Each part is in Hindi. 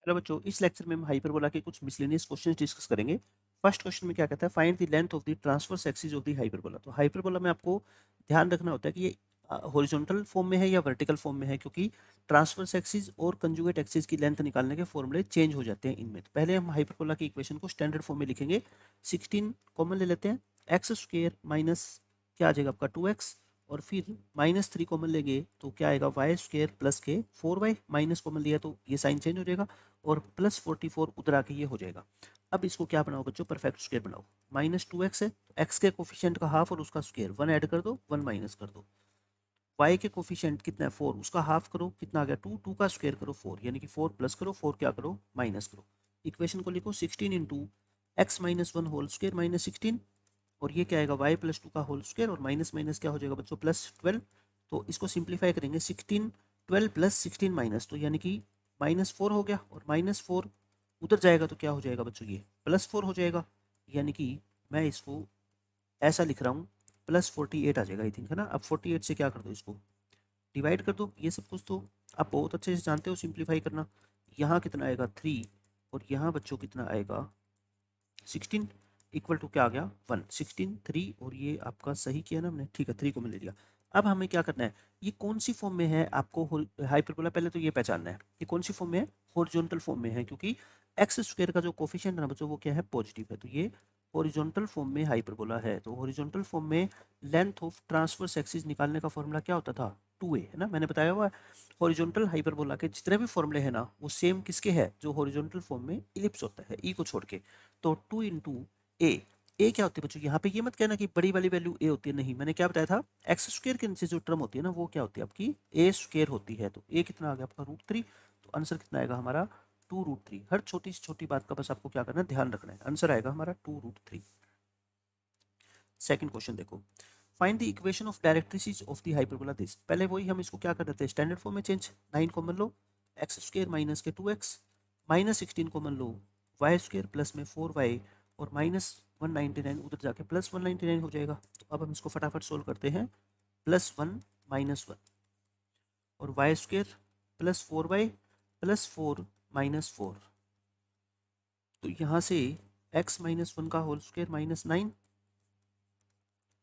हेलो बच्चों, इस लेक्चर में हम हाइपरबोला के कुछ मिसलेनियस क्वेश्चंस डिस्कस करेंगे। फर्स्ट क्वेश्चन में क्या कहता है, find the length of the transverse axis of the hyperbola. तो हाइपरबोला में आपको ध्यान रखना होता है कि ये हॉरिजॉन्टल फॉर्म में है या वर्टिकल फॉर्म में है, क्योंकि ट्रांसवर्स एक्सिस और कंजुगेट एक्सिस की लेंथ निकालने के फॉर्मूले चेंज हो जाते हैं इनमें। तो पहले हम हाइपरबोला की इक्वेशन को स्टैंडर्ड फॉर्म में लिखेंगे। 16 कॉमन ले लेते हैं, एक्स स्क्वायर माइनस क्या आ जाएगा आपका 2x, और फिर -3 कॉमन लेंगे तो क्या आएगा वाई स्क्वायर प्लस के 4y, माइनस कॉमन लिया तो ये साइन चेंज हो जाएगा और +44 उधर आके ये हो जाएगा। अब इसको क्या बनाओ बच्चों, परफेक्ट स्क्वायर बनाओ। -2x है तो x के कोफिशिएंट का हाफ और उसका स्क्वायर 1 ऐड कर दो, 1 माइनस कर दो। y के कोफिशिएंट कितना है 4, उसका हाफ करो, कितना आ गया 2, 2 का स्क्वायर करो 4, यानी कि 4 प्लस करो, 4 क्या करो माइनस करो। इक्वेशन को लिखो 16 into X minus 1 whole square minus 16, और ये क्या आएगा y प्लस 2 का होल स्क्वायर, और माइनस माइनस क्या हो जाएगा बच्चों +12। तो इसको सिंप्लीफाई करेंगे 16 12 प्लस 16 माइनस, तो यानी कि -4 हो गया, और -4 उधर जाएगा तो क्या हो जाएगा बच्चों ये +4 हो जाएगा। यानी कि मैं इसको ऐसा लिख रहा हूँ +48 आ जाएगा आई थिंक, है ना। अब 48 से क्या कर दो, इसको डिवाइड कर दो। ये सब कुछ तो आप बहुत अच्छे से जानते हो सिंप्लीफाई करना। यहाँ कितना आएगा 3, और यहाँ बच्चों कितना आएगा 16, इक्वल टू क्या आ गया 1, 16 3, और ये आपका सही किया ना हमने, ठीक है 3 को मैं ले लिया। अब हमें क्या करना है, ये कौन सी फॉर्म में है आपको हाइपरबोला, पहले तो ये पहचानना है ये कौन सी फॉर्म में है, हॉरिजॉन्टल फॉर्म में है, क्योंकि एक्स स्क्वायर का जो कोफिशिएंट है ना बच्चों वो क्या है पॉजिटिव है, तो ये हॉरिजॉन्टल फॉर्म में हाइपरबोला है। तो हॉरिजॉन्टल फॉर्म में लेंथ ऑफ ट्रांसवर्स एक्सिस निकालने का फॉर्मूला क्या होता था 2a, है ना, मैंने बताया हुआ। हॉरिजॉन्टल हाइपरबोला के जितने भी फॉर्मूले हैं ना वो सेम किसके है, जो हॉरिजॉन्टल फॉर्म में इलिप्स होता है ई को छोड़ के। तो 2 इंटू ए क्या होती है बच्चों, यहाँ पे ये मत कहना कि बड़ी वाली वैल्यू ए होती है, नहीं, मैंने क्या बताया था एक्स स्क्वायर के नीचे जो टर्म होती है ना वो क्या होती है आपकी ए स्क्वायर होती है। तो ए कितना आ गया आपका √3, तो आंसर कितना आएगा हमारा 2√3। हर छोटी से छोटी बात का बस आपको क्या करना है, ध्यान रखना है। आंसर आएगा हमारा 2√3। सेकंड क्वेश्चन देखो, find the equation of directrices of the hyperbola this. पहले वही हम इसको क्या कर देते हैं स्टैंडर्ड फॉर्म में चेंज, 9 कॉमन लो, एक्स स्क्वायर माइनस के 2x, -16 कॉमन लो, वाई स्क्वायर प्लस में 4y, और -199 उधर जाके +199 हो जाएगा। तो अब हम इसको फटाफट सोल्व करते हैं, +1 -1, और Y square plus 4y plus 4 -4, तो यहाँ से x-1 का होल स्क्वायर -9,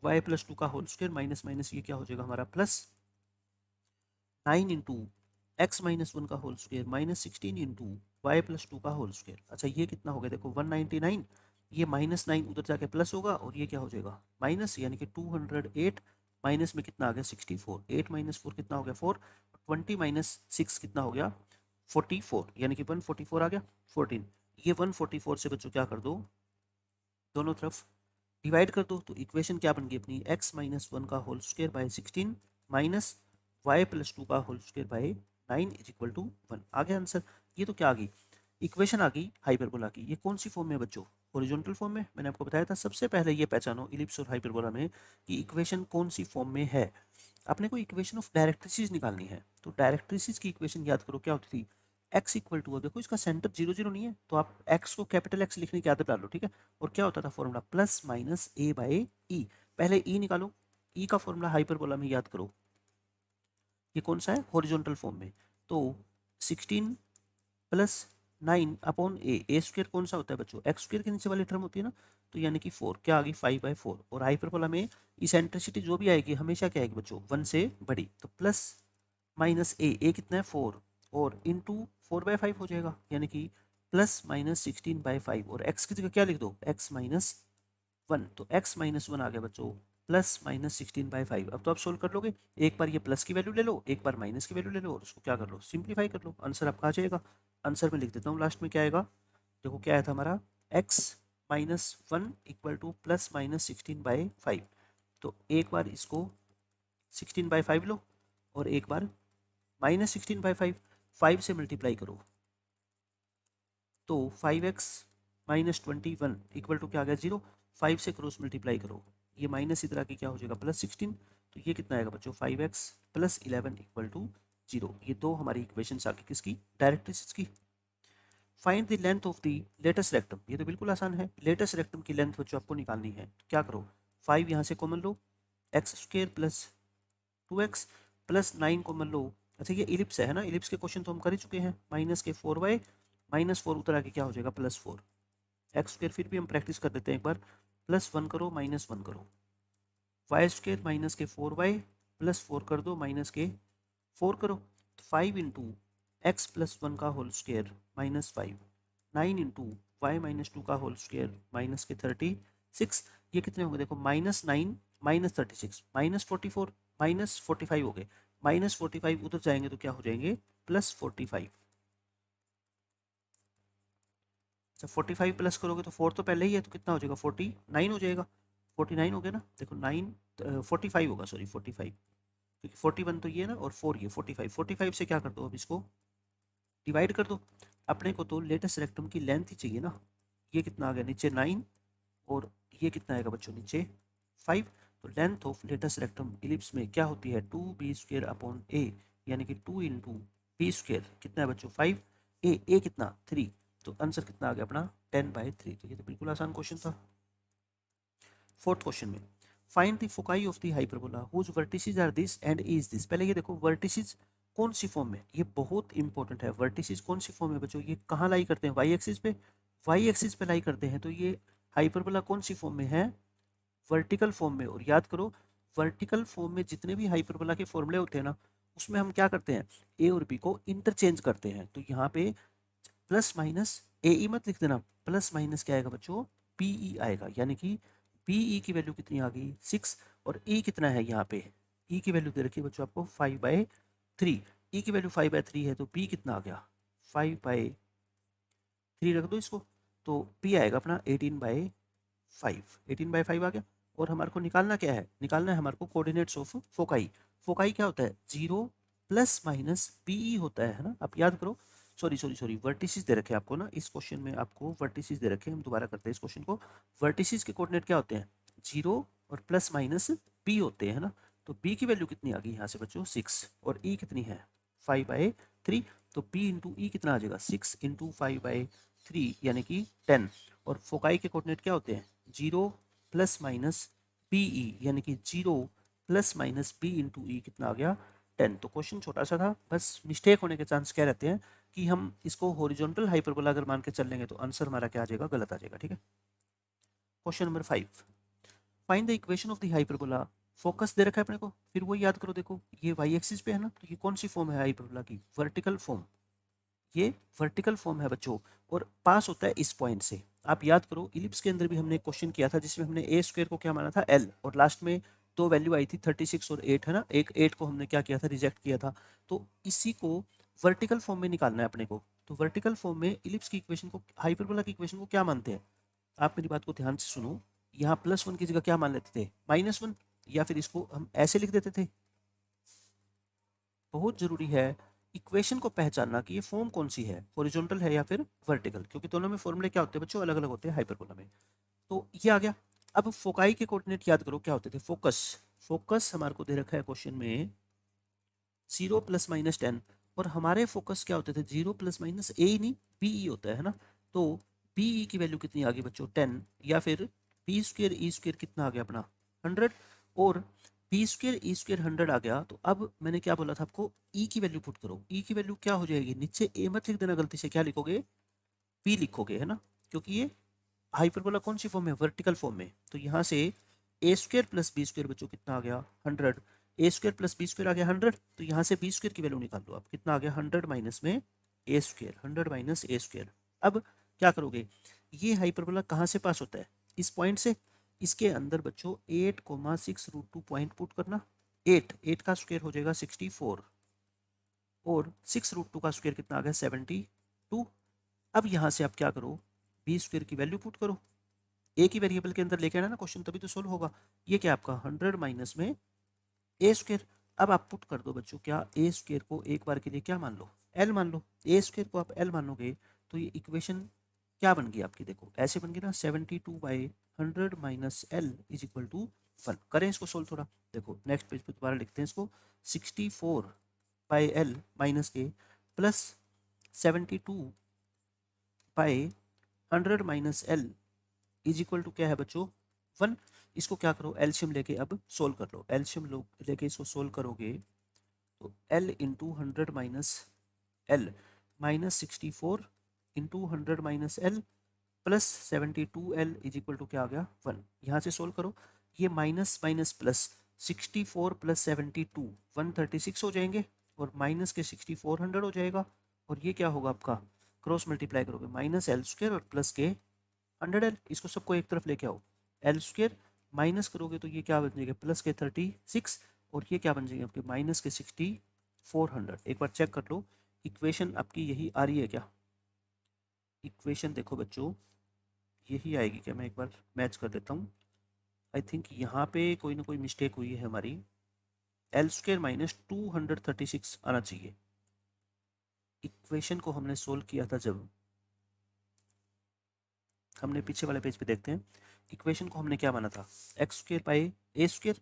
y प्लस 2 का होल स्क्वायर माइनस माइनस ये क्या हो जाएगा हमारा +9 इंटू x-1 का whole square -16 into Y plus 2 का होल स्क्वायर। अच्छा ये कितना हो गया देखो 199, ये -9 उधर जाके प्लस होगा, और ये क्या हो जाएगा माइनस, यानी कि 208, माइनस में कितना आ गया 64, 8 - 4 कितना हो गया 4, 20 - 6 कितना हो गया 44, यानी कि 144 आ गया 14। ये 144 से बच्चों क्या कर दो, दोनों तरफ डिवाइड कर दो, तो इक्वेशन क्या बन गई अपनी x-1 का whole square by 16 minus y plus 2 का whole square by 9 is equal to 1। आ गया आंसर। ये तो क्या आ गई, इक्वेशन आ गई हाइपरबोला की। ये कौन सी फॉर्म में है बच्चों, हॉरिजॉन्टल फॉर्म में। मैंने आपको बताया था सबसे पहले ये पहचानो इलिप्स और हाइपरबोला में कि इक्वेशन कौन सी फॉर्म में है। अपने को इक्वेशन ऑफ डायरेक्ट्रिसिस निकालनी है, तो डायरेक्ट्रिसिस की इक्वेशन याद करो क्या होती थी, x इक्वल टू, देखो इसका सेंटर 0 0 नहीं है तो आप x को कैपिटल X लिखने की आदत डालो, ठीक है। और क्या होता था फॉर्मूला +-a/e, पहले e निकालो, e का फॉर्मूला हाइपरबोला में याद करो, ये कौन सा है हॉरिजॉन्टल फॉर्म में। तो 16 + 9 अपॉन ए स्क्वायर कौन सा होता है बच्चों, एक्स स्क्वायर के नीचे वाली टर्म होती है ना, तो यानी कि 4 क्या आ गई 5/4। और हाइपरबोला में इसेंट्रिसिटी जो भी आएगी हमेशा क्या आएगी बच्चों 1 से बड़ी, तो +-a कितना है 4, और इंटू 4/5 हो जाएगा, यानी कि +-16/5, और x की जगह क्या लिख दो x-1, तो x-1 आ गया बच्चों +-16/5। अब तो आप सोल्व कर लोगे, एक बार ये प्लस की वैल्यू ले लो, एक बार माइनस की वैल्यू ले लो, और उसको क्या कर लो सिंप्लीफाई कर लो, आंसर आपका आ जाएगा। आंसर में लिख देता हूँ लास्ट में क्या आएगा, देखो क्या आया था हमारा x-1 इक्वल टू +-16/5। तो एक बार इसको 16/5 लो, और एक बार -16/5, 5 से मल्टीप्लाई करो, तो 5x-21 इक्वल टू क्या आ गया 0, 5 से क्रॉस मल्टीप्लाई करो, ये माइनस इधर आके क्या हो जाएगा +16, तो ये कितना आएगा बच्चों 5x + 11 इक्वल टू 0। ये दो हमारी इक्वेशंस आ गई किसकी, डायरेक्ट्रिक्स की। Find the length of the latus rectum, ये तो बिल्कुल आसान है, लेटेस्ट रेक्टम की लेंथ बच्चों आपको निकालनी है, तो क्या करो 5 यहाँ से कॉमन लो, x² + 2x + 9 कॉमन लो। अच्छा ये इलिप्स है ना, इलिप्स के क्वेश्चन तो हम कर ही चुके हैं, -4y -4 उधर आके क्या हो जाएगा +4। एक्स स्क्वायर फिर भी हम प्रैक्टिस कर देते हैं एक बार, +1 करो -1 करो, वाई स्क्वायर माइनस के 4y +4 कर दो माइनस के 4 करो, 5 इंटू एक्स प्लस 1 का होल स्क्वायर -5, 9 इंटू वाई -2 का होल स्क्वायर -36। ये कितने होंगे देखो, -9 -36 -44 -45 हो गए, -45 उधर जाएंगे तो क्या हो जाएंगे +45। अच्छा 45 प्लस करोगे तो 4 तो पहले ही है तो कितना हो जाएगा 49 हो जाएगा, 49 हो गया ना, देखो 9 45 होगा, सॉरी 45, क्योंकि 41 तो ये है ना और 4 ये 45, 45 से क्या कर दो अब इसको डिवाइड कर दो। अपने को तो लेटेस्ट रेक्टम की लेंथ ही चाहिए ना, ये कितना आ गया नीचे 9 और ये कितना आएगा बच्चों नीचे 5। तो length of latus rectum ellipse में क्या होती है 2b² अपॉन a, यानी कि 2 इंटू b² कितना है बच्चों 5, a कितना 3, तो आंसर कितना आ गया अपना 10/3। तो ये तो बिल्कुल आसान क्वेश्चन था। फोर्थ क्वेश्चन में find the foci of the hyperbola whose vertices are this and is this. पहले ये देखो वर्टिसेस कौन सी फॉर्म में, ये बहुत इंपॉर्टेंट है, वर्टिसेस कौन सी फॉर्म में बच्चों, ये कहाँ लाई करते हैं वाई एक्सिस पे, वाई एक्सिस पे लाई करते हैं, तो ये हाइपरबोला कौन सी फॉर्म में है वर्टिकल फॉर्म में। और याद करो वर्टिकल फॉर्म में जितने भी हाइपरबोला के फॉर्मूले होते हैं ना, उसमें हम क्या करते हैं ए और बी को इंटरचेंज करते हैं। तो यहाँ पे प्लस माइनस ए ई मत लिख देना, प्लस माइनस क्या आएगा बच्चों पी आएगा, यानी कि पी की वैल्यू कितनी आ गई 6 और ई कितना है यहाँ पे, ई की वैल्यू दे रखी है बच्चों आपको 5/3, ई की वैल्यू 5/3 है तो पी कितना आ गया 5/3 रख दो इसको, तो पी आएगा अपना 18/5, 18/5 आ गया। और हमारे को निकालना क्या है, निकालना है हमारे को कोऑर्डिनेट्स ऑफ फोकाई। फोकाई क्या होता है 0 प्लस माइनस पीई होता है ना, आप याद करो, सॉरी वर्टिसेस दे रखे हैं आपको ना, इस क्वेश्चन में आपको वर्टिसेस दे रखे हैं, हम दोबारा करते हैं इस क्वेश्चन को। वर्टिसेस के कोऑर्डिनेट क्या होते हैं 0 और प्लस माइनस पी होते हैं ना, तो पी की वैल्यू कितनी आ गई यहाँ से बच्चों 6 और ई कितनी है 5/3, तो पी इंटू ई कितना आ जाएगा 6 इंटू 5/3 यानी कि 10। और फोकाई के कोऑर्डिनेट क्या होते हैं 0 प्लस माइनस पी ई, यानी कि 0 प्लस माइनस पी इंटू ई कितना आ गया 10। तो क्वेश्चन छोटा सा था, बस मिस्टेक होने के चांस क्या रहते हैं कि हम इसको हॉरिजॉन्टल हाइपरबोला अगर मान के चल लेंगे तो आंसर हमारा क्या आ जाएगा गलत आ जाएगा, ठीक है। Question number 5, find the equation of the hyperbola. Focus दे रखा है अपने को, फिर वो याद करो, देखो ये वाई एक्सिस पे है ना, तो ये कौन सी फॉर्म है हाइपरबोला की वर्टिकल फॉर्म, ये वर्टिकल फॉर्म है बच्चों, और पास होता है इस पॉइंट से। आप याद करो इलिप्स के अंदर भी हमने क्वेश्चन किया था जिसमें हमने ए स्क्वायर को क्या माना था एल, और लास्ट में दो वैल्यू आई थी 36 और 8 है ना, एक 8 को हमने क्या किया था रिजेक्ट किया था। तो इसी को वर्टिकल फॉर्म में निकालना है अपने को। तो वर्टिकल फॉर्म में इलिप्स की इक्वेशन को हाइपरबोला की इक्वेशन को क्या मानते हैं, आप मेरी बात को ध्यान से सुनो, यहाँ +1 की जगह क्या मान लेते थे -1, या फिर इसको हम ऐसे लिख देते थे। बहुत जरूरी है इक्वेशन को पहचानना कि ये फॉर्म कौन सी है, हॉरिजॉन्टल है या फिर वर्टिकल, क्योंकि दोनों में फॉर्मूले क्या होते हैं बच्चों अलग अलग होते हैं हाइपरबोला में। तो ये आ गया। अब फोकाई के कोऑर्डिनेट याद करो क्या होते थे, फोकस, फोकस हमारे को दे रखा है क्वेश्चन में 0 प्लस माइनस 10, और हमारे फोकस क्या होते थे 0 प्लस माइनस ए नहीं बीई होता है ना, तो बीई की वैल्यू कितनी आ गई बच्चों 10, या फिर b² e² कितना आ गया अपना 100, और b² e² 100 आ गया। तो अब मैंने क्या बोला था आपको e की वैल्यू पुट करो, e की वैल्यू क्या हो जाएगी, नीचे a मत लिख देना गलती से, क्या लिखोगे p लिखोगे है ना, क्योंकि ये हाइपरबोला कौन सी फॉर्म है वर्टिकल फॉर्म में। तो यहाँ से a² प्लस b² बच्चों कितना आ गया 100, a² प्लस b² आ गया 100, तो यहाँ से b² की वैल्यू निकाल लो आप, कितना आ गया 100 माइनस में a², 100 माइनस a²। अब क्या करोगे, ये हाइपरबोला कहाँ से पास होता है इस पॉइंट से, इसके अंदर बच्चों 8,6√2 पॉइंट पुट करना, 8 का स्क्वायर हो जाएगा 64, और 6√2 का स्क्वायर कितना आ गया 72। अब यहाँ से आप क्या करो b² की वैल्यू पुट करो, ए की वेरिएबल के अंदर लेके आना ना क्वेश्चन, तभी तो सोल्व होगा। ये क्या आपका 100 माइनस में a²। अब आप पुट कर दो बच्चों क्या a² को एक बार के लिए क्या मान लो l मान लो, a² को आप l मानोगे तो ये इक्वेशन क्या बन गई आपकी, देखो ऐसे बन गई ना 72/100 minus l is equal to 1। करें इसको सोल्व थोड़ा, देखो नेक्स्ट पेज पे दोबारा लिखते हैं इसको, 64/l माइनस के plus 72/100 minus l is equal to क्या है बच्चों 1। इसको क्या करो एलशियम लेके अब सोल्व कर लो, एलशियम लेके इसको सोल्व करोगे तो l into 100 minus l minus 64 into 100 minus L plus 72L is equal to क्या आ गया 1। यहाँ से सोल्व करो, ये माइनस माइनस प्लस 64 प्लस 72 136 हो जाएंगे, और माइनस के 64 100 हो जाएगा, और ये क्या होगा आपका क्रॉस मल्टीप्लाई करोगे माइनस एल स्क्र और प्लस के 100L, इसको सबको एक तरफ लेके आओ, एल स्क्र माइनस करोगे तो ये क्या बन जाएगा प्लस के 36, और ये क्या बन जाएंगे आपके माइनस के 6400। एक बार चेक कर लो इक्वेशन आपकी यही आ रही है क्या? इक्वेशन देखो बच्चों यही आएगी क्या? मैं एक बार मैच कर देता हूँ। आई थिंक यहाँ पे कोई ना कोई मिस्टेक हुई है हमारी, एल स्क्र माइनस 236 आना चाहिए। इक्वेशन को हमने सोल्व किया था जब, हमने पीछे वाले पेज पे देखते हैं, इक्वेशन को हमने क्या माना था X square by A square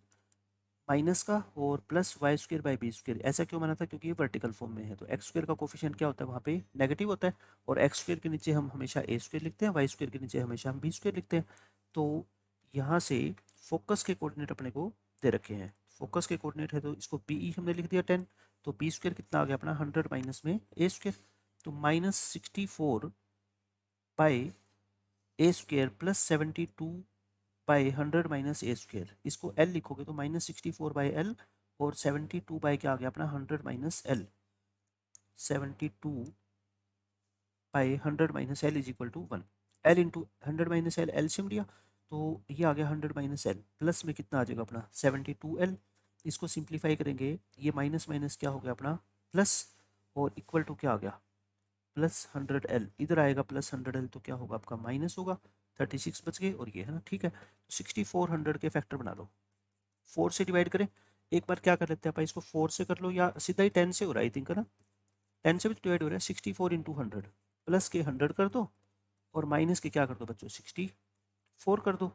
minus का और plus Y square by B square. ऐसा क्यों माना था? क्योंकि ये वर्टिकल फॉर्म में है, तो एक्स स्क्र का कोफिशिएंट क्या होता है वहाँ पे नेगेटिव होता है, और एक्स स्क्र के नीचे हम हमेशा ए स्क्र लिखते हैं, वाई स्क्र के नीचे हमेशा हम बी स्क्र लिखते हैं। तो यहाँ से फोकस के कोऑर्डिनेट अपने को दे रखे हैं, फोकस के कोऑर्डिनेट है तो इसको पी ई हमने लिख दिया 10, तो बी स्क्र कितना आ गया अपना 100 माइनस में ए स्क्र, तो minus 64 by A square plus 72 by 100 minus A square, इसको एल लिखोगे तो माइनस 64 बाई एल, और 72 बाई क्या आ गया अपना 100 minus L, 72 by 100 minus L is equal to 1। L into 100 minus L LCM लिया तो ये आ गया 100 माइनस एल, प्लस में कितना आ जाएगा अपना 72L, इसको सिंप्लीफाई करेंगे ये माइनस माइनस क्या हो गया अपना प्लस, और इक्वल टू क्या आ गया प्लस 100L, इधर आएगा प्लस 100L तो क्या होगा आपका माइनस होगा, 36 बच गए, और ये है ना ठीक है। 6400 के फैक्टर बना लो, 4 से डिवाइड करें, एक बार क्या कर लेते हैं आप इसको 4 से कर लो, या सीधा ही 10 से हो रहा है आई थिंक है ना, 10 से भी डिवाइड हो रहा है, 64 इंटू 100 प्लस के 100 कर दो, और माइनस के क्या कर दो बच्चों 64 कर दो।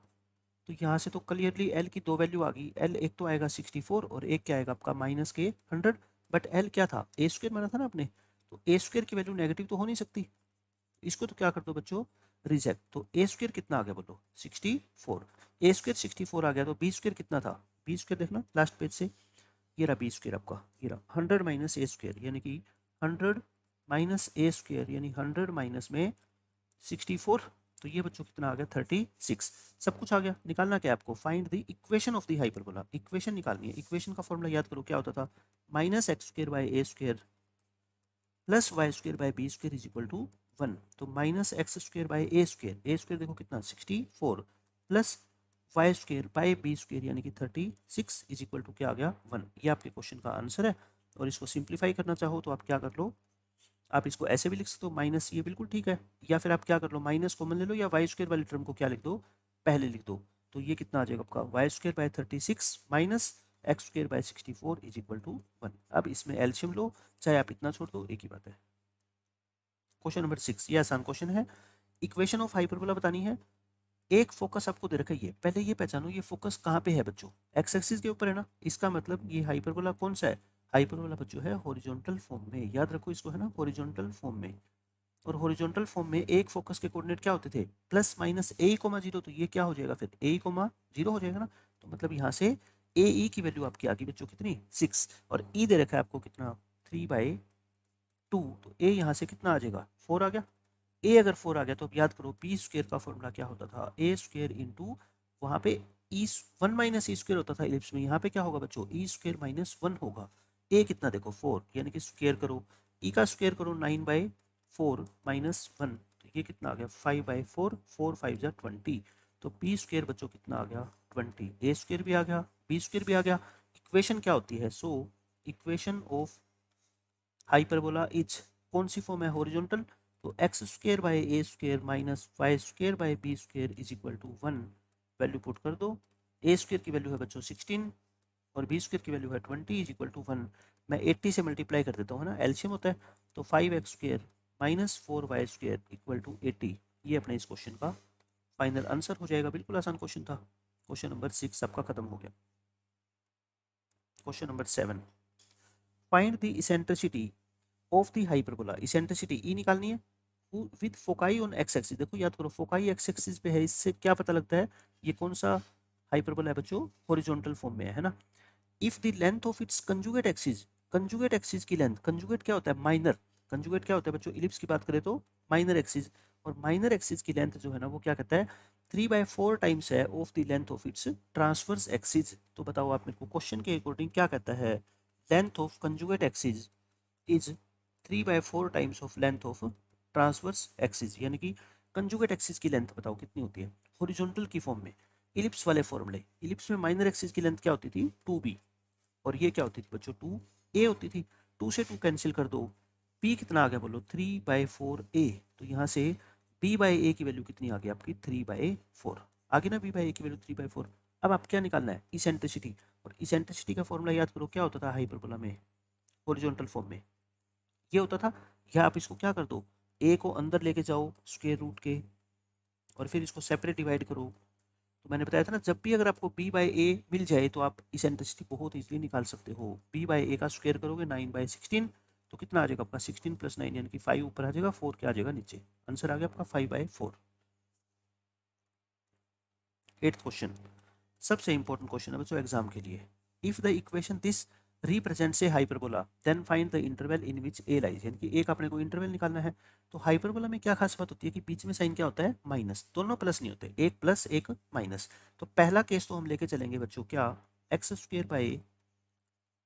तो यहाँ से तो क्लियरली एल की दो वैल्यू आ गई, एल एक तो आएगा 64 और एक क्या आएगा आपका माइनस के 100, बट एल क्या था ए स्क्र माना था ना आपने, तो ए स्क्र की वैल्यू नेगेटिव तो हो नहीं सकती, इसको तो क्या कर दो बच्चों रिजेक्ट, तो ए स्क्र कितना आ गया बोलो 64, ए स्क्र 64 आ गया, तो बी स्क्र कितना था, बी स्क्र देखना लास्ट पेज से, ये रहा बी स्क्र आपका, ये रहा 100 माइनस ए स्क्र, यानी कि 100 माइनस ए स्क्र यानी 100 माइनस में 64, तो ये बच्चों कितना आ गया 36, सब कुछ आ गया। निकालना क्या है आपको, find the equation of the hyperbola, equation निकालनी है। इक्वेशन का फॉर्मूला याद करो क्या होता था, minus X square by A square plus Y square by B square is equal to 1, तो minus X square by A square देखो कितना 64 plus Y square by B square यानी कि 36 इज इक्वल टू क्या आ गया 1। ये आपके क्वेश्चन का आंसर है, और इसको सिंप्लीफाई करना चाहो तो आप क्या कर लो, आप इसको ऐसे भी लिख सकते हो माइनस, ये बिल्कुल ठीक है, या फिर आप क्या कर लो माइनस कॉमन ले लो, या वाई स्क्र वाली टर्म को क्या लिख दो पहले लिख दो, तो ये कितना आ जाएगा आपका Y square by 36 minus X square by 64 is equal to 1। अब इसमें एलसीएम लो, चाहे आप इतना छोड़ दो एक ही बात है। क्वेश्चन नंबर 6, ये आसान क्वेश्चन है, इक्वेशन ऑफ हाइपरबोला बतानी है। एक फोकस आपको दे रखा है, पहले ये पहचानो ये फोकस कहाँ पे है बच्चों, एक्स एक्सिस के ऊपर है ना, इसका मतलब ये हाइपरबोला कौन सा है, हाइपरबोला बच्चों है हॉरिजॉन्टल फॉर्म में, याद रखो इसको है ना हॉरिजॉन्टल फॉर्म में, और हॉरिजॉन्टल फॉर्म में एक फोकस के कोऑर्डिनेट क्या होते थे प्लस माइनस ए कोमा जीरो, तो ये क्या हो जाएगा फिर ए कोमा जीरो हो जाएगा ना, तो मतलब यहाँ से ए ई की वैल्यू आपकी आ गई बच्चों कितनी 6, और ई दे रखा है आपको कितना 3/2, तो ए यहाँ से कितना आ जाएगा 4 आ गया, ए अगर 4 आ गया तो अब याद करो बी स्क्र का फॉर्मूला क्या होता था ए स्क्र इंटू वहाँ पे ई 1 माइनस ई स्क्र होता था इलिप्स में, यहाँ पे क्या होगा बच्चों ई स्क्र माइनस 1 होगा, ए कितना देखो 4 यानी कि स्क्र करो, ई का स्क्र करो 9/4 माइनस 1, तो ये कितना आ गया 5/4, 4 5 जा 20, तो बी स्क्र बच्चों कितना आ गया 20, ए स्क्र भी आ गया बी स्क्र भी आ गया। इक्वेशन क्या होती है, so equation of hyperbola is कौन सी फॉर्म है हॉरिजॉन्टल, तो X square by A square minus Y square by B square is equal to 1, value put कर दो, ए स्क्र की वैल्यू है बच्चों 16 और बी स्क्र की वैल्यू है 20 इज इक्वल टू 1, मैं 80 से मल्टीप्लाई कर देता हूँ ना एलसीएम होता है, तो 5x square minus 4y square equal to 80, ये अपने इस क्वेश्चन का फाइनल आंसर हो जाएगा। बिल्कुल आसान क्वेश्चन था। क्वेश्चन नंबर 6 आपका खत्म हो गया। Question number 7, find the eccentricity of the hyperbola, eccentricity E निकालनी है with foci on X axis, देखो याद करो फोकाई एक्स एक्सिस पे है, इससे क्या पता लगता है ये कौन सा हाइपरबोला है बच्चों हॉरिजॉन्टल फॉर्म में है ना। If the length of its conjugate axis, conjugate axis की लेंथ, कंजुगेट क्या होता है माइनर, कंजुगेट क्या होता है बच्चों, इलिप्स की बात करें तो माइनर एक्सिस, और माइनर एक्सिस की लेंथ जो है ना वो क्या कहता है 3/4 टाइम्स है of the length of its transverse axis. तो बताओ आप मेरे को क्वेश्चन के अकॉर्डिंग क्या कहता है, length of conjugate axis is 3/4 times of length of transverse axis, यानी कि कंजुगेट एक्सिस की लेंथ बताओ कितनी होती है हॉरिजॉन्टल की फॉर्म में। इलिप्स वाले फॉर्मूले, इलिप्स में माइनर एक्सिस की लेंथ क्या होती थी 2b, और ये क्या होती थी बच्चों 2a होती थी। 2 से 2 कैंसिल कर दो, p कितना आ गया बोलो 3/4a, तो यहाँ से b बाई ए की वैल्यू कितनी आ गई आपकी 3/4 आ गई ना, b बाई ए की वैल्यू 3/4। अब आप क्या निकालना है इसेंट्रिसिटी, और इसेंट्रिसिटी का फॉर्मूला याद करो क्या होता था हाइपरबोला में हॉरिजॉन्टल फॉर्म में, ये होता था, या आप इसको क्या कर दो a को अंदर लेके जाओ स्क्वायर रूट के, और फिर इसको सेपरेट डिवाइड करो। तो मैंने बताया था ना जब भी अगर आपको b बाई ए मिल जाए तो आप इसेंट्रिसिटी बहुत इजीली निकाल सकते हो। b बाई ए का स्क्वायर करोगे 9/16, तो कितना आ जाएगा आपका 16 + 9 यानी कि 5 ऊपर आ जाएगा, 4 क्या आ जाएगा नीचे, आंसर आ गया आपका 5/4। 8th क्वेश्चन सबसे इंपॉर्टेंट क्वेश्चन है बच्चों एग्जाम के लिए। If the equation this represents a hyperbola then find the interval in which a lies, यानी कि एक अपने को इंटरवल निकालना है। तो हाइपरबोला में क्या खास बात होती है कि बीच में साइन क्या होता है माइनस, दोनों प्लस नहीं होते, एक प्लस एक माइनस। तो पहला केस तो हम लेके चलेंगे बच्चों क्या x² /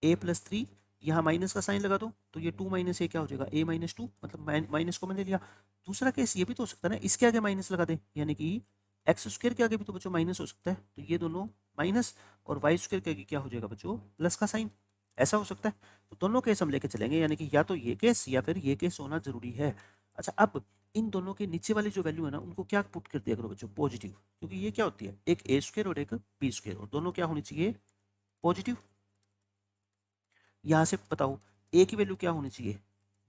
a + 3, यहाँ माइनस का साइन लगा दो तो ये 2 - a क्या हो जाएगा a-2, मतलब माइनस को मैंने लिया। दूसरा केस ये भी तो हो सकता है ना इसके आगे माइनस लगा दे, यानी कि x² के आगे भी तो बच्चों माइनस हो सकता है, तो ये दोनों माइनस, और y² के आगे क्या हो जाएगा बच्चों प्लस का साइन, ऐसा हो सकता है। तो दोनों केस हम लेके चलेंगे, यानी कि या तो ये केस या फिर ये केस होना जरूरी है। अच्छा अब इन दोनों के नीचे वाली जो वैल्यू है ना उनको क्या पुट कर दिया करो बच्चों पॉजिटिव, क्योंकि ये क्या होती है एक a² और एक b², और दोनों क्या होनी चाहिए पॉजिटिव। यहाँ से बताओ a की वैल्यू क्या होनी चाहिए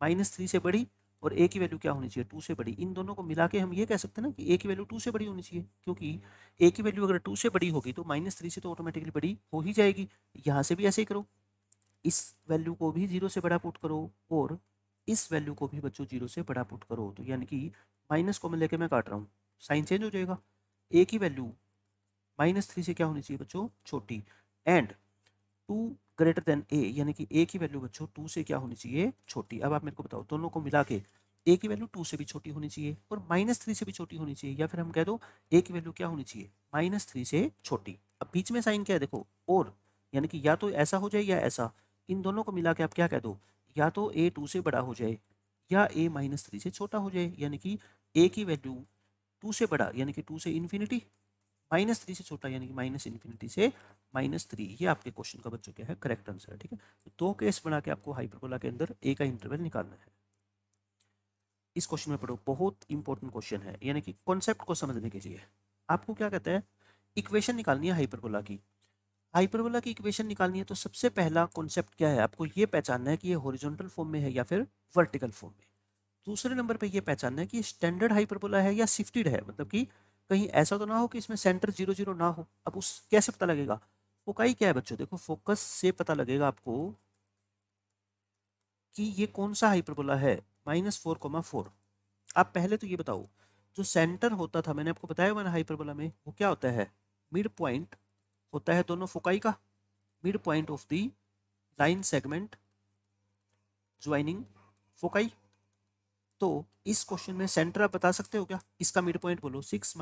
-3 से बड़ी, और a की वैल्यू क्या होनी चाहिए 2 से बड़ी। इन दोनों को मिला के हम ये कह सकते हैं ना कि a की वैल्यू 2 से बड़ी होनी चाहिए, क्योंकि a की वैल्यू अगर 2 से बड़ी होगी तो -3 से तो ऑटोमेटिकली बड़ी हो ही जाएगी। यहाँ से भी ऐसे ही करो, इस वैल्यू को भी 0 से बड़ा पुट करो, और इस वैल्यू को भी बच्चों 0 से बड़ा पुट करो, तो यानी कि माइनस को मैं लेके मैं काट रहा हूँ, साइन चेंज हो जाएगा। a की वैल्यू -3 से क्या होनी चाहिए बच्चों छोटी, एंड 2 ग्रेटर देन a, यानी कि a की वैल्यू बच्चों 2 से क्या होनी चाहिए छोटी। अब आप मेरे को बताओ दोनों को मिला के a की वैल्यू 2 से भी छोटी होनी चाहिए और -3 से भी छोटी होनी चाहिए, या फिर हम कह दो a की वैल्यू क्या होनी चाहिए -3 से छोटी। अब बीच में साइन क्या है देखो और, यानी कि या तो ऐसा हो जाए या ऐसा, इन दोनों को मिला के आप क्या कह दो, या तो a 2 से बड़ा हो जाए या a -3 से छोटा हो जाए, यानी कि a की वैल्यू 2 से बड़ा यानी कि 2 से इन्फिनिटी, -3 से छोटा यानी कि -∞ से -3। ये आपके क्वेश्चन का बच्चों क्या है करेक्ट आंसर है। ठीक है, तो दो केस बना के आपको हाइपरबोला के अंदर ए का इंटरवल निकालना है। इस क्वेश्चन में पढ़ो, बहुत इंपॉर्टेंट क्वेश्चन है, यानी कि कॉन्सेप्ट को समझने के लिए आपको क्या कहता है इक्वेशन निकालनी है हाइपरबोला की। हाइपरबोला की इक्वेशन निकालनी है तो सबसे पहला कॉन्सेप्ट क्या है, आपको ये पहचानना है कि ये हॉरिजॉन्टल फॉर्म में है या फिर वर्टिकल फॉर्म में। दूसरे नंबर पे ये पहचानना है कि स्टैंडर्ड हाइपरबोला है या शिफ्टेड है, मतलब कि कहीं ऐसा तो ना हो कि इसमें सेंटर 0 0 ना हो। अब उस कैसे पता लगेगा, फोकाई क्या है बच्चों, देखो फोकस से पता लगेगा आपको कि ये कौन सा हाइपरबोला है -4,4। आप पहले तो ये बताओ जो सेंटर होता था मैंने आपको बताया मैंने हाइपरबोला में वो क्या होता है मिड पॉइंट होता है दोनों फोकाई का, mid point of the line segment joining foci. तो इस क्वेश्चन में सेंटर आप बता सकते हो क्या, इसका मिड पॉइंट बोलो 6 -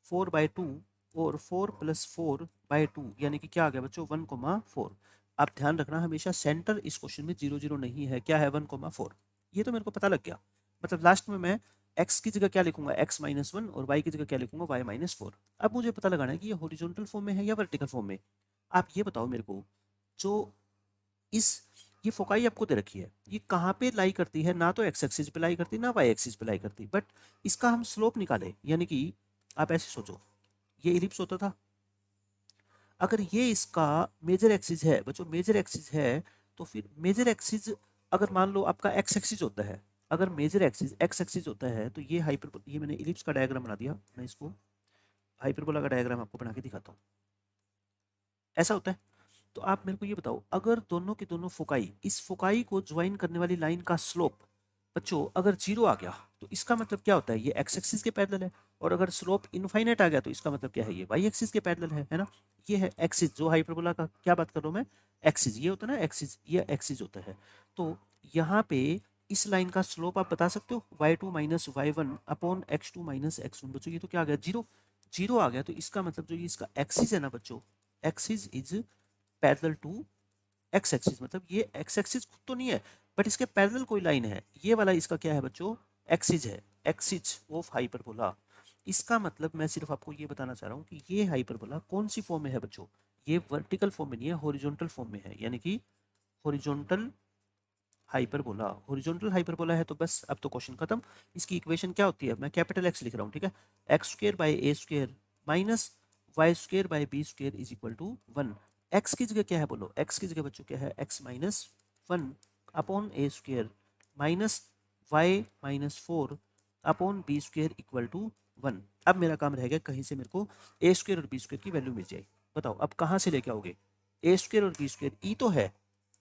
4/2 और 4 + 4/2 यानी कि क्या आ गया बच्चों 1,4। आप ध्यान रखना हमेशा सेंटर इस क्वेश्चन में 0 0 नहीं है, क्या है 1,4। ये तो मेरे को पता लग गया, मतलब लास्ट में मैं x की जगह क्या लिखूंगा x-1 और y की जगह क्या लिखूंगा y-4। अब मुझे पता लगाना है कि ये हॉरिजॉन्टल फॉर्म में है या वर्टिकल फॉर्म में। आप ये बताओ मेरे को जो इस ये फोकाई आपको दे रखी है ये कहाँ पे लाई करती है, ना तो एक्स एक्सिस पे लाई करती ना वाई एक्सिस पे लाई करती, बट इसका हम स्लोप निकाले, यानी कि आप ऐसे सोचो ये इलिप्स होता था, अगर ये इसका मेजर एक्सिस है बच्चों मेजर एक्सिस है, तो फिर मेजर एक्सिस अगर मान लो आपका एक्स एक्सिस होता है, अगर मेजर एक्सिस एक्स एक्सिस होता है तो ये ये मैंने इलिप्स का डायग्राम बना दिया, मैं इसको हाइपरबोला का डायग्राम आपको बना के दिखाता हूँ, ऐसा होता है। तो आप मेरे को ये बताओ अगर दोनों के दोनों फोकाई इस फोकाई को ज्वाइन करने वाली लाइन का स्लोप बच्चों अगर 0 आ गया तो इसका मतलब क्या होता है ये एक्स एक्सिस के पैरेलल है, और अगर स्लोप इनफाइनाइट आ गया तो इसका मतलब क्या है ये वाई एक्सिस के पैरेलल है ना। ये है एक्सिस, जो हाइपरबोला का क्या बात कर रहा हूँ मैं एक्सिस, ये होता है ना एक्सिस, ये एक्सिस होता है। तो यहाँ पे इस लाइन का स्लोप आप बता सकते हो, y2 minus y1 upon x2 minus x1। बच्चों ये तो क्या आ गया, जीरो, जीरो आ गया। तो इसका मतलब जो ये इसका एक्सिस है ना बच्चों, axis is parallel to x axis, मतलब ये एक्स एक्सिस खुद तो नहीं है बट इसके पैरेलल कोई लाइन है, ये वाला इसका क्या है बच्चों, एक्सिस है, एक्सिस ऑफ हाइपरबोला। इसका मतलब मैं सिर्फ आपको ये बताना चाह रहा हूँ कि ये हाइपरबोला कौन सी फॉर्म में है बच्चों, ये वर्टिकल फॉर्म में नहीं है, हॉरिजॉन्टल फॉर्म में है, यानी कि हॉरिजॉन्टल हाइपरबोला। हॉरिजॉन्टल हाइपरबोला है तो बस अब तो क्वेश्चन खत्म। इसकी इक्वेशन क्या होती है, मैं कैपिटल एक्स लिख रहा हूँ, ठीक है, x square by A square minus Y square by B square is equal to 1। X की जगह क्या है बोलो, एक्स की जगह बच्चों क्या है, x minus 1 upon a square minus y minus 4 upon b square equal to 1। अब मेरा काम रह गया कहीं से मेरे को ए स्क्र और बी स्क्र की वैल्यू मिल जाए। बताओ अब कहाँ से लेके आओगे, ए स्क्र और बी स्क्र, ई तो है,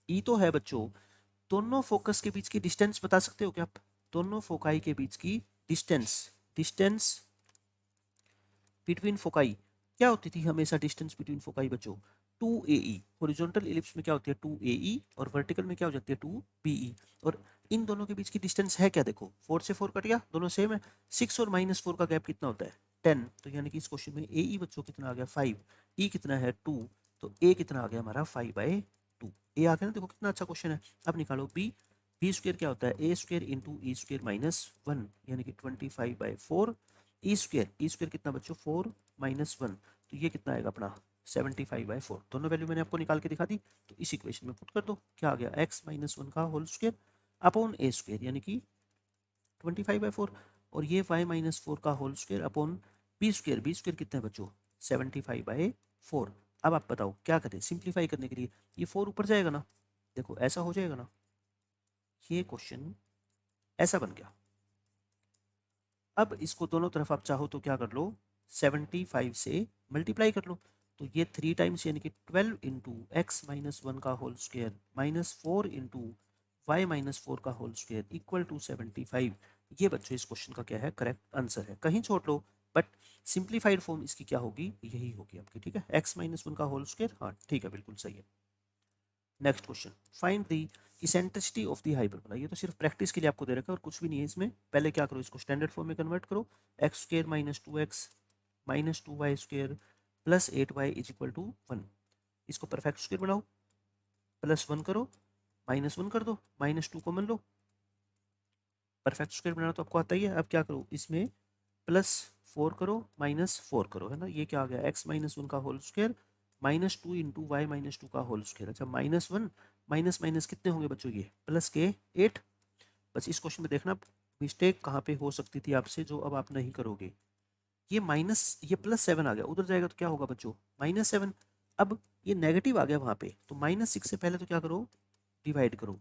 ई तो है बच्चों। दोनों फोकस के बीच की डिस्टेंस बता सकते हो क्या आप, दोनों फोकाई के बीच की डिस्टेंस, डिस्टेंस बिटवीन फोकाई क्या होती थी हमेशा, डिस्टेंस बिटवीन फोकाई बच्चों 2AE। हॉरिजॉन्टल इलिप्स में क्या होती है 2AE और वर्टिकल में क्या हो जाती है 2BE। और इन दोनों के बीच की डिस्टेंस है क्या, देखो 4 से 4 कट गया, दोनों सेम है। 6 और -4 का गैप कितना होता है 10, तो यानी कि इस क्वेश्चन में AE बच्चों कितना आ गया 5, E कितना है 2, तो A कितना आ गया हमारा 5/2। ए आ गया ना, देखो कितना अच्छा क्वेश्चन है। अब निकालो B, बी स्क्र क्या होता है ए स्क्र इंटू ई स्क्र माइनस 1, यानी कि 25/4। ई स्क्र कितना बच्चों 4 माइनस 1, तो ये कितना आएगा अपना 75/4। दोनों वैल्यू मैंने आपको निकाल के दिखा दी, तो इस इक्वेशन में पुट कर दो, क्या आ गया x माइनस 1 का whole square upon a square यानी कि 25/4, और ये y माइनस 4 का whole square upon b square कितना है बच्चों 75/4। अब आप बताओ क्या करें, सिंप्लीफाई करने के लिए ये 4 ऊपर जाएगा ना, देखो ऐसा हो जाएगा ना, ये क्वेश्चन ऐसा बन गया। अब इसको दोनों तरफ आप चाहो तो क्या कर लो, 75 से मल्टीप्लाई कर लो, तो ये 3 टाइम्स यानी कि 12 इंटू एक्स माइनस 1 का whole square minus 4 into y minus 4 का होल स्क्र इक्वल टू 75। ये बच्चों इस क्वेश्चन का क्या है, करेक्ट आंसर है। कहीं छोड़ लो बट सिंप्लीफाइड फॉर्म इसकी क्या होगी, यही होगी आपकी, ठीक है, एक्स माइनस 1 का होल स्क्र, हाँ ठीक है बिल्कुल सही है। Next question, find the eccentricity of the hyperbola. ये तो सिर्फ प्रैक्टिस के लिए आपको दे रखा है और कुछ भी नहीं है इसमें। पहले क्या करो, इसको स्टैंडर्ड फॉर्म में कन्वर्ट करो, x square minus 2x minus 2y square plus 8y is equal to 1। इसको परफेक्ट स्क्वायर बनाओ, प्लस 1 करो, माइनस 1 कर दो, माइनस 2 कॉमन लो, परफेक्ट स्क्वायर बनाना तो आपको आता ही है। अब क्या करो, इसमें प्लस 4 करो माइनस 4 करो, है ना, ये क्या आ गया एक्स माइनस 1 का whole square minus 2 into y minus 2 का होल स्क्वायर। अच्छा माइनस 1 माइनस माइनस कितने होंगे बच्चों, ये प्लस के 8। बस इस क्वेश्चन में देखना मिस्टेक कहाँ पे हो सकती थी आपसे जो अब आप नहीं करोगे, ये माइनस, ये +7 आ गया, उधर जाएगा तो क्या होगा बच्चों -7। अब ये नेगेटिव आ गया वहां पे, तो -6 से पहले तो क्या करो, डिवाइड करो,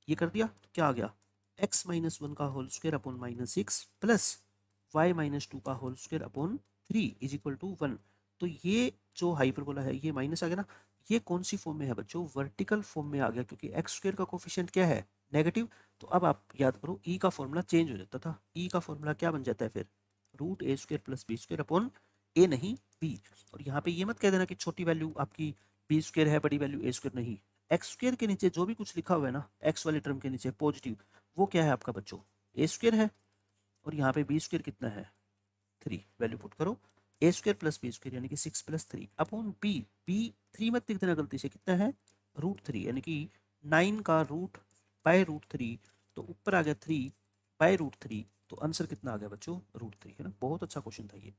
ये कर दिया तो क्या आ गया x माइनस 1 का whole square upon -6 plus y minus 2 का whole square upon 3 is equal to 1। तो ये जो हाइपरबोला है ये माइनस आ गया ना, ये कौन सी फॉर्म में है बच्चों, वर्टिकल फॉर्म में आ गया, क्योंकि एक्स स्क्वायर का कोफिशिएंट क्या है नेगेटिव। तो अब आप याद करो ई का फॉर्मूला चेंज हो जाता था, ई का फॉर्मूला क्या बन जाता है फिर, root A square plus B square upon A नहीं बी। और यहाँ पे ये मत कह देना कि छोटी वैल्यू आपकी बी स्क्वायर है, बड़ी वैल्यू ए स्क्वायर नहीं। एक्स स्क्वायर के नीचे जो भी कुछ लिखा हुआ है ना, एक्स वाले टर्म के नीचे पॉजिटिव, वो क्या है आपका बच्चों ए स्क्वायर है। और यहाँ पे बी स्क्वायर कितना है 3, वैल्यू पुट करो, ए स्क्वायर प्लस बी स्क्वायर यानी कि 6 + 3 अपॉन बी, बी 3 मत लिख देना गलती से, कितना है √3 यानी कि 9 का रूट बाय √3, तो ऊपर आ गया 3 बाय √3, तो आंसर कितना आ गया बच्चों √3, है ना। बहुत अच्छा क्वेश्चन था ये।